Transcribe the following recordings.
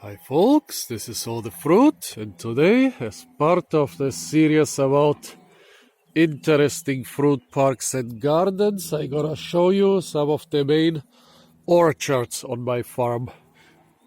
Hi folks, this is All the Fruit, and today, as part of the series about interesting fruit parks and gardens, I'm gonna show you some of the main orchards on my farm.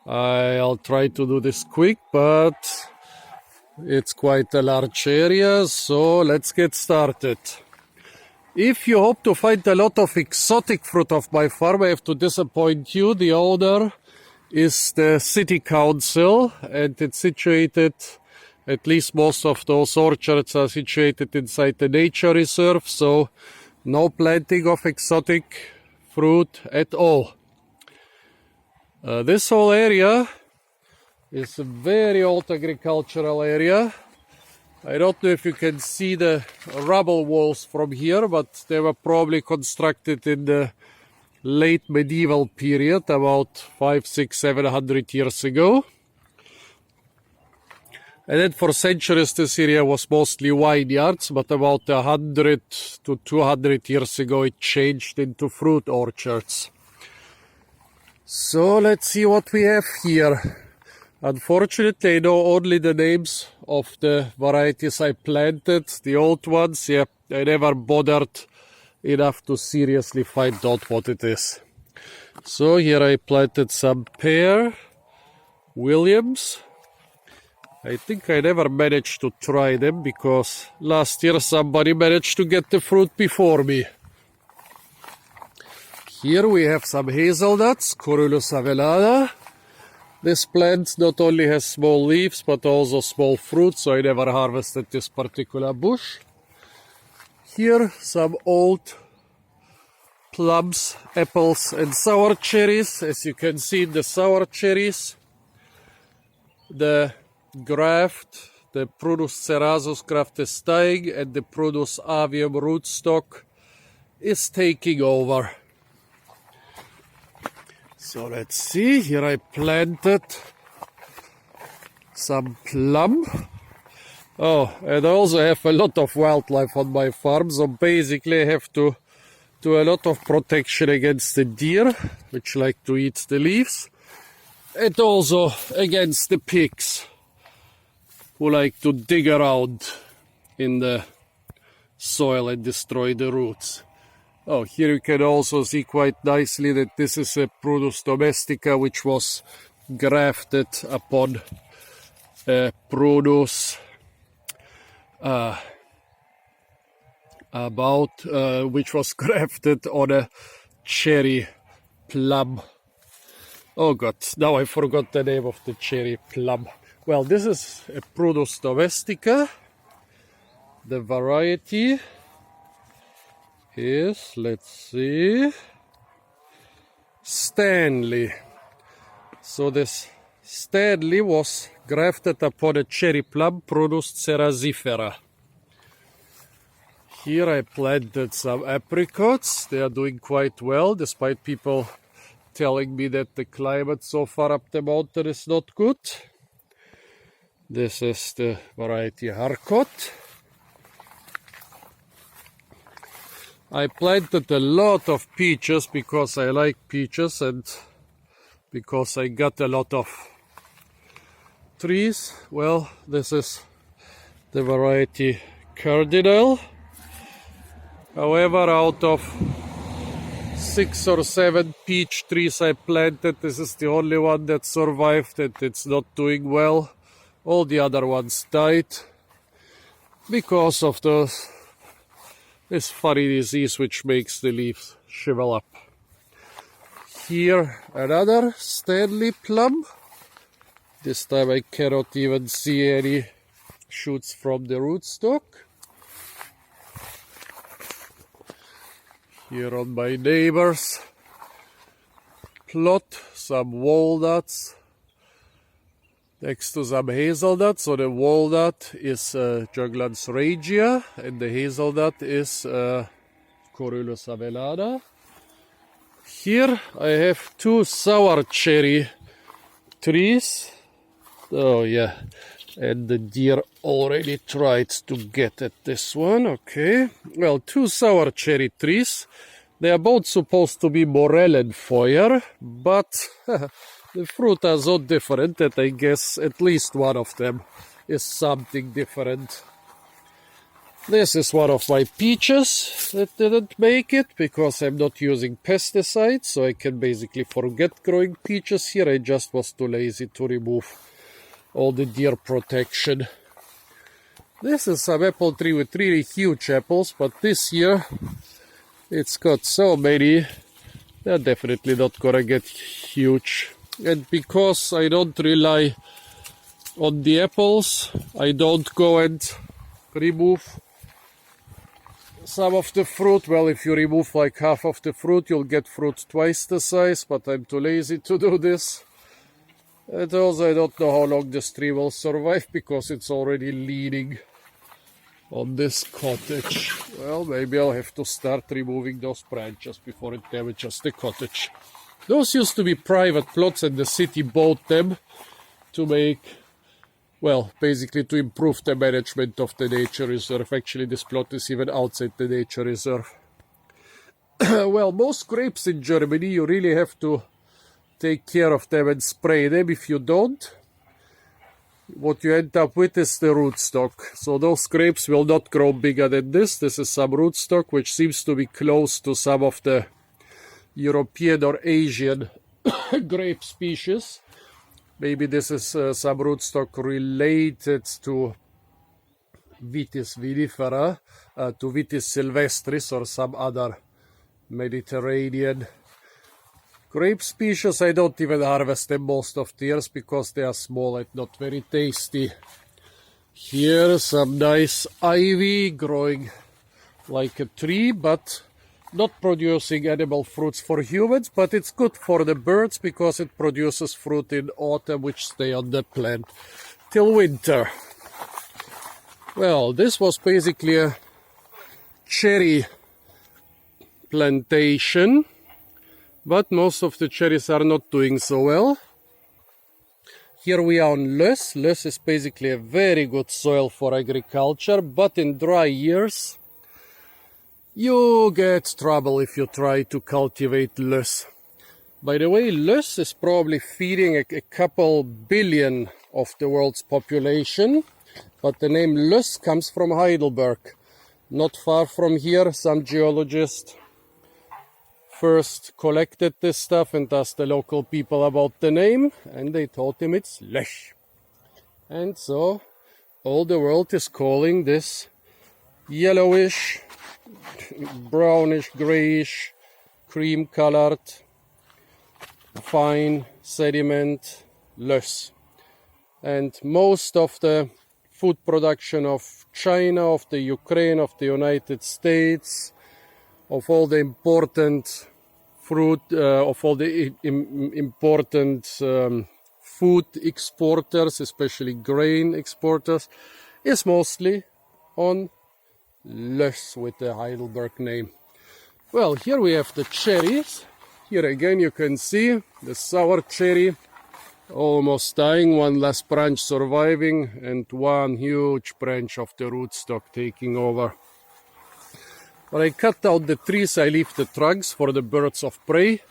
I'll try to do this quick, but it's quite a large area, so let's get started. If you hope to find a lot of exotic fruit of my farm, I have to disappoint you. The owner is the city council, and it's situated, at least most of those orchards are situated inside the nature reserve, so no planting of exotic fruit at all. This whole area is a very old agricultural area. I don't know if you can see the rubble walls from here, but they were probably constructed in the late medieval period, about 500, 600, 700 years ago. And then for centuries this area was mostly vineyards, but about 100 to 200 years ago it changed into fruit orchards. So let's see what we have here. Unfortunately, I know only the names of the varieties I planted. The old ones, I never bothered enough to seriously find out what it is. So here I planted some pear, Williams. I think I never managed to try them because last year somebody managed to get the fruit before me. Here we have some hazelnuts, Corylus avellana. This plant not only has small leaves but also small fruit, so I never harvested this particular bush. Here some old plums, apples and sour cherries. As you can see in the sour cherries, the graft, the Prunus cerasus graft is dying and the Prunus avium rootstock is taking over. So let's see, here I planted some plum. Oh, and I also have a lot of wildlife on my farm, so basically I have to do a lot of protection against the deer, which like to eat the leaves, and also against the pigs, who like to dig around in the soil and destroy the roots. Oh, here you can also see quite nicely that this is a Prunus domestica, which was grafted upon a Prunus which was grafted on a cherry plum. Oh god, now I forgot the name of the cherry plum. Well, this is a Prunus domestica. The variety is, let's see, Stanley. So this Stanley was grafted upon a cherry plum, Prunus cerazifera. Here I planted some apricots. They are doing quite well, despite people telling me that the climate so far up the mountain is not good. This is the variety Harcourt. I planted a lot of peaches because I like peaches and because I got a lot of trees. Well, this is the variety Cardinal. However, out of 6 or 7 peach trees I planted, this is the only one that survived and it's not doing well. All the other ones died because of this funny disease which makes the leaves shrivel up. Here another Stanley plum. This time I cannot even see any shoots from the rootstock. Here on my neighbor's plot, some walnuts next to some hazelnuts. So the walnut is Juglans regia and the hazelnut is Corylus avellana. Here I have 2 sour cherry trees. Oh yeah, and the deer already tried to get at this one. Okay, well, 2 sour cherry trees. They are both supposed to be Morellenfeuer, but The fruit are so different that I guess at least one of them is something different. This is one of my peaches that didn't make it because I'm not using pesticides, so I can basically forget growing peaches here. I just was too lazy to remove all the deer protection. This is some apple tree with really huge apples, but this year it's got so many, they're definitely not gonna get huge. And because I don't rely on the apples, I don't go and remove some of the fruit. Well, if you remove like half of the fruit, you'll get fruit twice the size, but I'm too lazy to do this. And also I don't know how long this tree will survive because it's already leaning on this cottage. Well, maybe I'll have to start removing those branches before it damages the cottage. Those used to be private plots and the city bought them to make, well, basically to improve the management of the nature reserve. Actually, this plot is even outside the nature reserve. Well, most grapes in Germany, you really have to take care of them and spray them. If you don't, what you end up with is the rootstock. So those grapes will not grow bigger than this. This is some rootstock which seems to be close to some of the European or Asian grape species. Maybe this is some rootstock related to Vitis vinifera, to Vitis sylvestris or some other Mediterranean grape species. I don't even harvest them most of the years because they are small and not very tasty. Here some nice ivy growing like a tree, but not producing edible fruits for humans, but it's good for the birds because it produces fruit in autumn which stay on the plant till winter. Well, this was basically a cherry plantation, but most of the cherries are not doing so well. Here we are on loess. Loess is basically a very good soil for agriculture, but in dry years you get trouble if you try to cultivate loess. By the way, loess is probably feeding a couple billion of the world's population, but the name loess comes from Heidelberg. Not far from here, some geologist first collected this stuff and asked the local people about the name, and they told him it's Lech. And so all the world is calling this yellowish, brownish, grayish, cream colored, fine sediment loess. And most of the food production of China, of the Ukraine, of the United States, of all the important fruit, of all the important food exporters, especially grain exporters, is mostly on loess with the Heidelberg name. Well, here we have the cherries. Here again you can see the sour cherry almost dying, one last branch surviving, and one huge branch of the rootstock taking over. When I cut out the trees, I leave the trunks for the birds of prey.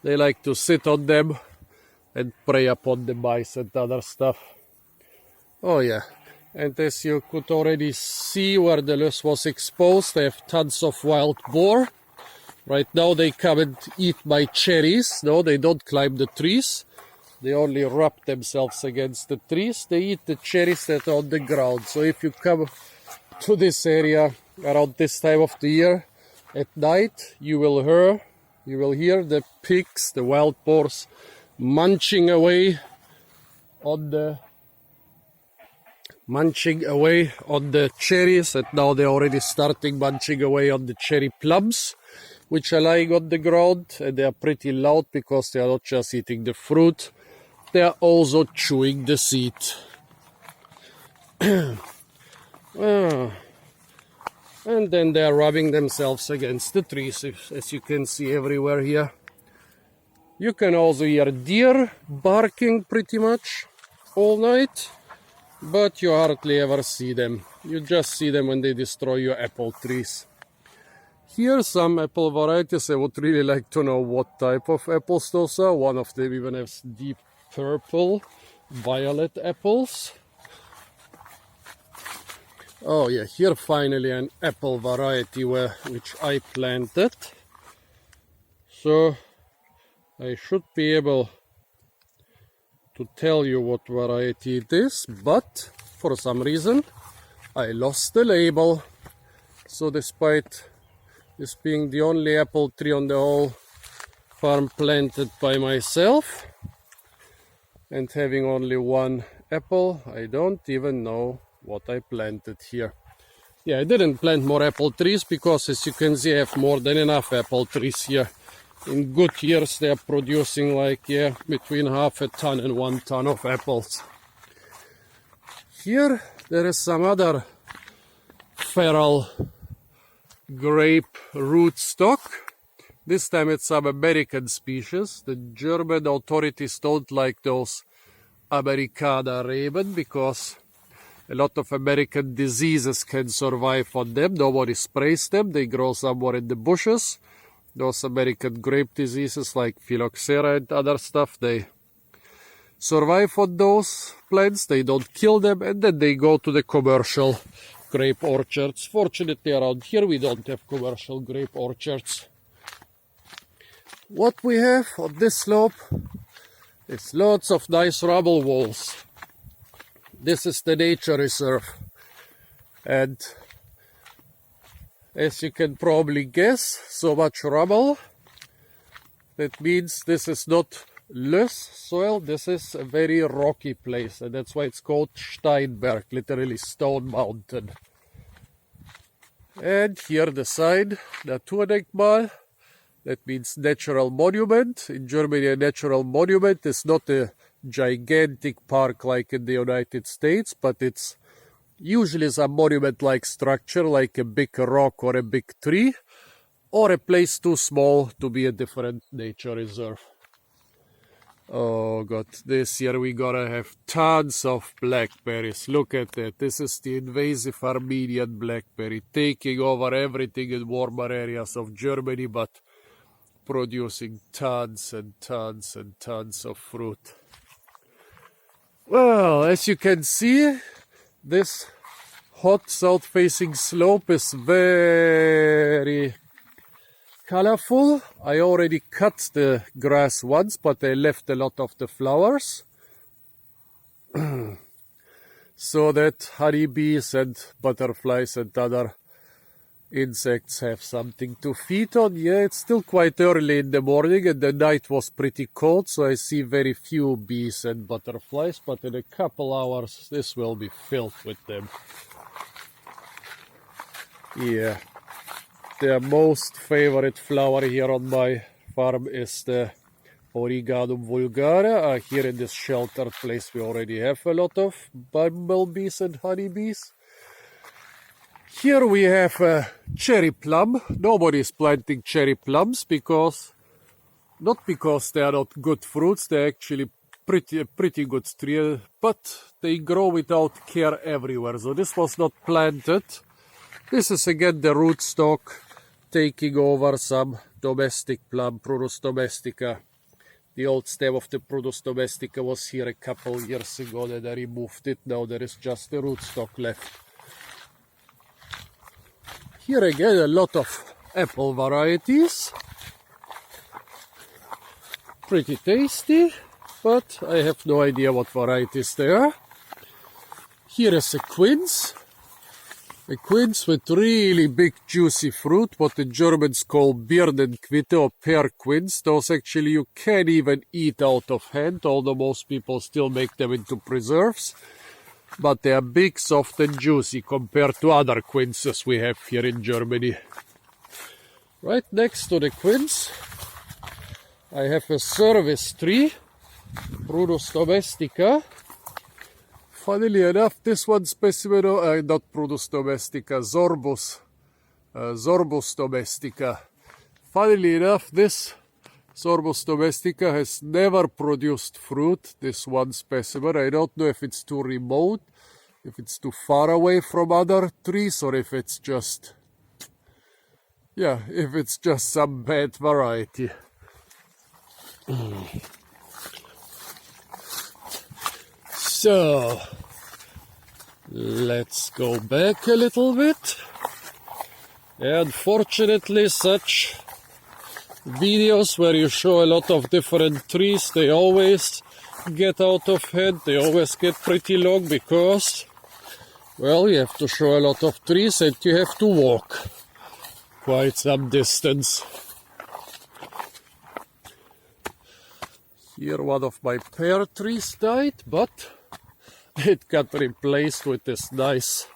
They like to sit on them and prey upon the mice and other stuff. Oh yeah, and as you could already see where the loess was exposed, I have tons of wild boar. Right now they come and eat my cherries. No, they don't climb the trees. They only rub themselves against the trees. They eat the cherries that are on the ground. So if you come to this area around this time of the year at night, you will hear the pigs, the wild boars, munching away on the cherries, and now they're already starting munching away on the cherry plums, which are lying on the ground, and they are pretty loud because they are not just eating the fruit, they are also chewing the seed. And then they are rubbing themselves against the trees, as you can see everywhere here. You can also hear deer barking pretty much all night, but you hardly ever see them. You just see them when they destroy your apple trees. Here some apple varieties. I would really like to know what type of apples those are. One of them even has deep purple, violet apples. Oh yeah, here finally an apple variety which I planted. So I should be able to tell you what variety it is, but for some reason I lost the label. So despite this being the only apple tree on the whole farm planted by myself and having only one apple, I don't even know what I planted here. Yeah, I didn't plant more apple trees because, as you can see, I have more than enough apple trees here. In good years they are producing like, yeah, between half a ton and 1 ton of apples. Here there is some other feral grape rootstock. This time it's some American species. The German authorities don't like those Americana raven because a lot of American diseases can survive on them. Nobody sprays them. They grow somewhere in the bushes. Those American grape diseases like phylloxera and other stuff, they survive on those plants. They don't kill them, and then they go to the commercial grape orchards. Fortunately, around here we don't have commercial grape orchards. What we have on this slope is lots of nice rubble walls. This is the nature reserve, and as you can probably guess, so much rubble, that means this is not loose soil, this is a very rocky place, and that's why it's called Steinberg, literally stone mountain. And here the sign, Naturdenkmal, that means natural monument. In Germany, a natural monument is not a gigantic park like in the United States, but it's usually some monument-like structure, like a big rock or a big tree, or a place too small to be a different nature reserve. Oh god, this year we gotta have tons of blackberries. Look at that. This is the invasive Armenian blackberry, taking over everything in warmer areas of Germany, but producing tons and tons and tons of fruit. Well, as you can see, this hot south-facing slope is very colorful. I already cut the grass once, but I left a lot of the flowers so that honeybees and butterflies and other insects have something to feed on. Yeah, it's still quite early in the morning and the night was pretty cold, so I see very few bees and butterflies, but in a couple hours this will be filled with them. Yeah, the most favorite flower here on my farm is the Origanum vulgare. Here in this sheltered place we already have a lot of bumblebees and honeybees. Here we have a cherry plum. Nobody is planting cherry plums because, not because they are not good fruits, they're actually pretty good tree, but they grow without care everywhere. So this was not planted. This is again the rootstock taking over some domestic plum, Prunus domestica. The old stem of the Prunus domestica was here a couple years ago, and I removed it. Now there is just the rootstock left. Here again a lot of apple varieties. Pretty tasty, but I have no idea what varieties they are. Here is a quince. A quince with really big juicy fruit, what the Germans call Birnenquitte or pear quince. Those actually you can't even eat out of hand, although most people still make them into preserves. But they are big, soft and juicy compared to other quinces we have here in Germany. Right next to the quince I have a service tree, Prunus domestica. Funnily enough, this one specimen, not Prunus domestica, Zorbus domestica. Funnily enough, this Zorbus domestica has never produced fruit, this one specimen. I don't know if it's too remote, if it's too far away from other trees, or if it's just, Yeah, if it's just some bad variety. So, let's go back a little bit. Unfortunately, such videos where you show a lot of different trees, they always get out of hand, they always get pretty long because, well, you have to show a lot of trees and you have to walk quite some distance. Here one of my pear trees died, but it got replaced with this nice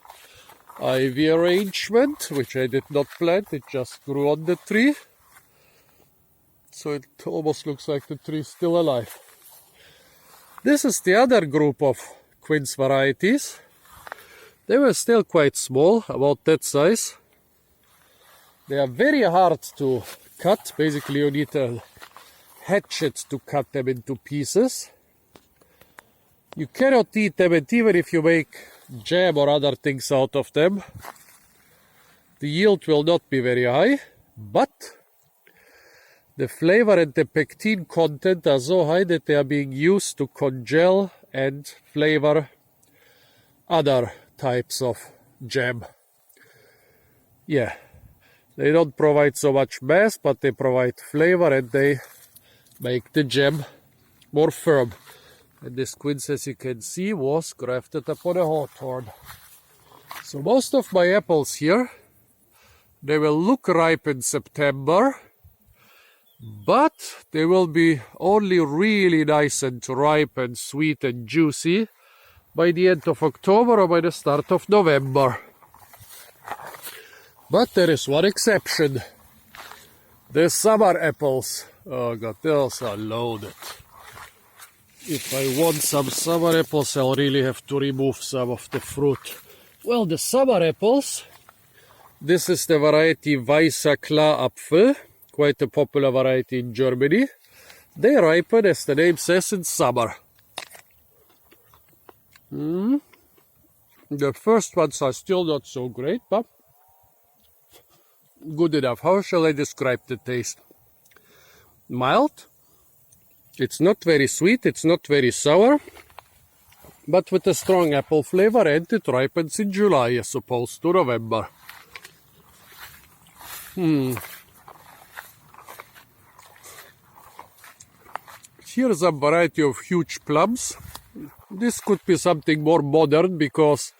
ivy arrangement, which I did not plant, it just grew on the tree. So it almost looks like the tree is still alive. This is the other group of quince varieties. They were still quite small, about that size. They are very hard to cut. Basically you need a hatchet to cut them into pieces. You cannot eat them, and even if you make jam or other things out of them, the yield will not be very high, but the flavor and the pectin content are so high that they are being used to congel and flavor other types of jam. Yeah, they don't provide so much mass, but they provide flavor and they make the jam more firm. And this quince, as you can see, was grafted upon a hawthorn. So most of my apples here, they will look ripe in September, but they will be only really nice and ripe and sweet and juicy by the end of October or by the start of November. But there is one exception. The summer apples. Oh God, those are loaded. If I want some summer apples, I'll really have to remove some of the fruit. Well, the summer apples, this is the variety Weißer Klarapfel, quite a popular variety in Germany. They ripen, as the name says, in summer. The first ones are still not so great, but good enough. How shall I describe the taste? Mild. It's not very sweet, it's not very sour, but with a strong apple flavor, and it ripens in July as opposed to November. Here's a variety of huge plums. This could be something more modern because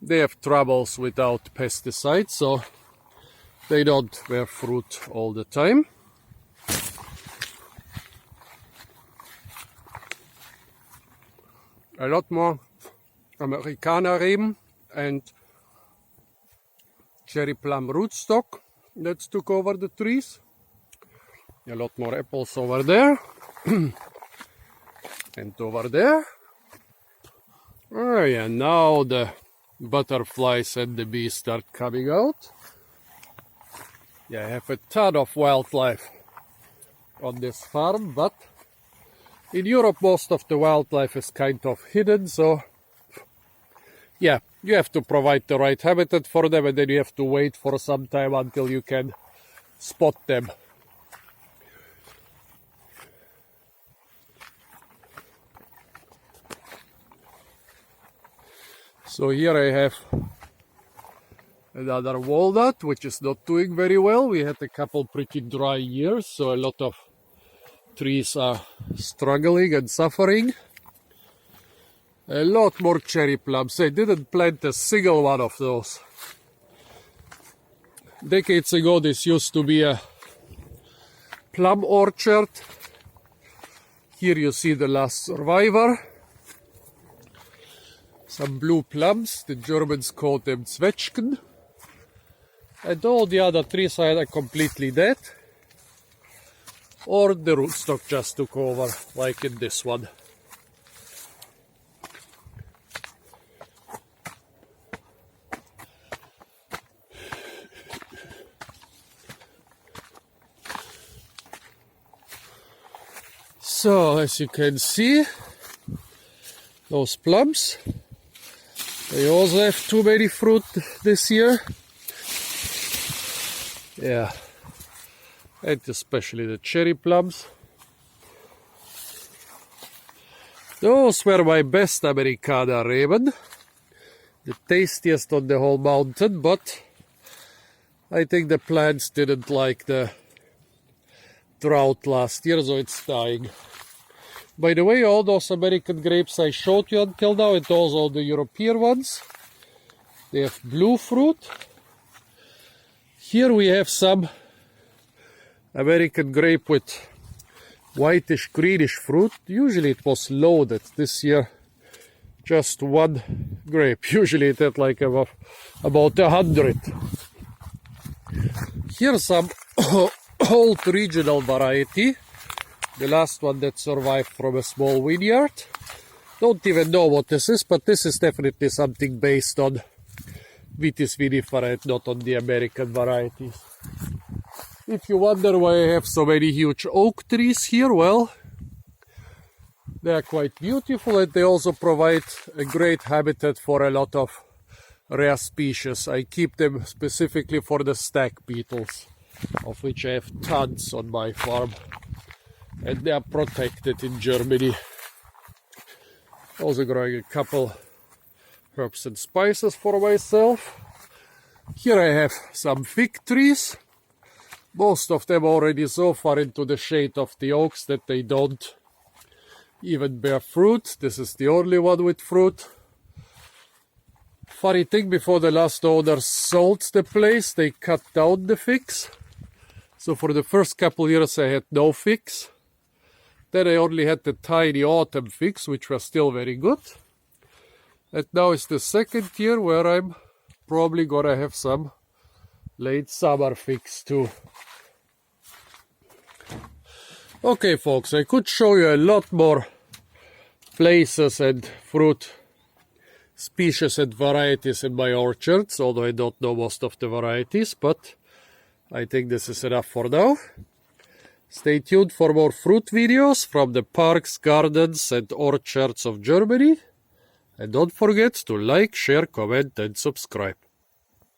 they have troubles without pesticides, so they don't bear fruit all the time. A lot more Americana Reben and cherry plum rootstock that took over the trees. A lot more apples over there and over there. Oh yeah, now the butterflies and the bees start coming out. Yeah, I have a ton of wildlife on this farm, but in Europe most of the wildlife is kind of hidden, so yeah, you have to provide the right habitat for them, and then you have to wait for some time until you can spot them. So here I have another walnut, which is not doing very well. We had a couple pretty dry years, so a lot of trees are struggling and suffering. A lot more cherry plums. I didn't plant a single one of those. Decades ago this used to be a plum orchard. Here you see the last survivor. Some blue plums, the Germans call them Zwetschgen. And all the other trees are either completely dead, or the rootstock just took over, like in this one. So, as you can see, those plums, they also have too many fruit this year. Yeah, and especially the cherry plums. Those were my best Americana, Raymond. The tastiest on the whole mountain, but I think the plants didn't like the drought last year, so it's dying. By the way, all those American grapes I showed you until now, and also the European ones, they have blue fruit. Here we have some American grape with whitish greenish fruit. Usually it was loaded. This year just one grape. Usually it had like about 100. Here's some old regional variety, the last one that survived from a small vineyard. Don't even know what this is, but this is definitely something based on Vitis vinifera, not on the American varieties. If you wonder why I have so many huge oak trees here, well, they are quite beautiful and they also provide a great habitat for a lot of rare species. I keep them specifically for the stag beetles, of which I have tons on my farm, and they are protected in Germany. Also growing a couple herbs and spices for myself. Here I have some fig trees. Most of them already so far into the shade of the oaks that they don't even bear fruit. This is the only one with fruit. Funny thing, before the last owner sold the place, they cut down the figs. So for the first couple years I had no figs. Then I only had the tiny autumn figs, which were still very good. And now it's the second year where I'm probably gonna have some late summer figs too. Okay folks, I could show you a lot more places and fruit species and varieties in my orchards, although I don't know most of the varieties, but I think this is enough for now. Stay tuned for more fruit videos from the parks, gardens and orchards of Germany. And don't forget to like, share, comment and subscribe.